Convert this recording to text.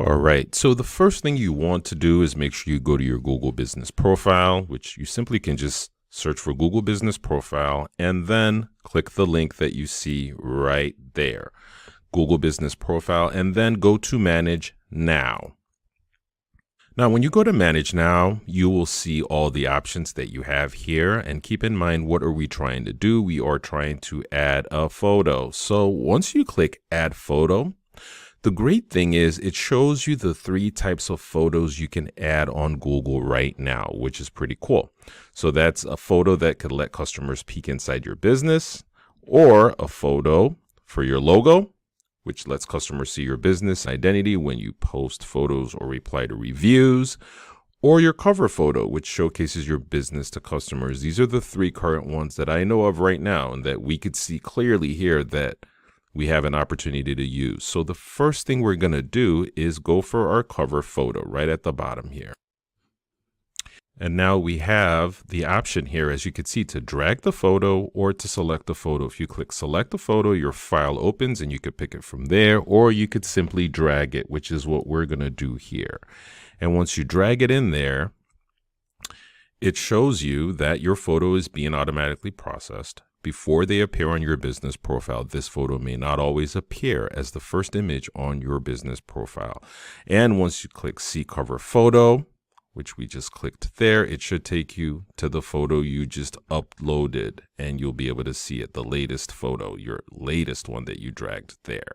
All right, so the first thing you want to do is make sure you go to your Google Business Profile, which you simply can just search for Google Business Profile and then click the link that you see right there, Google Business Profile, and then go to Manage Now. Now, when you go to Manage Now, you will see all the options that you have here. And keep in mind, what are we trying to do? We are trying to add a photo. So once you click Add Photo, the great thing is it shows you the 3 types of photos you can add on Google right now, which is pretty cool. So that's a photo that could let customers peek inside your business, or a photo for your logo, which lets customers see your business identity when you post photos or reply to reviews, or your cover photo, which showcases your business to customers. These are the 3 current ones that I know of right now and that we could see clearly here that we have an opportunity to use. So the first thing we're going to do is go for our cover photo right at the bottom here. And now we have the option here, as you can see, to drag the photo or to select the photo. If you click select the photo, your file opens and you could pick it from there, or you could simply drag it, which is what we're going to do here. And once you drag it in there, it shows you that your photo is being automatically processed. Before they appear on your business profile, this photo may not always appear as the first image on your business profile. And once you click See Cover Photo, which we just clicked there, it should take you to the photo you just uploaded, and you'll be able to see it, the latest photo, your latest one that you dragged there.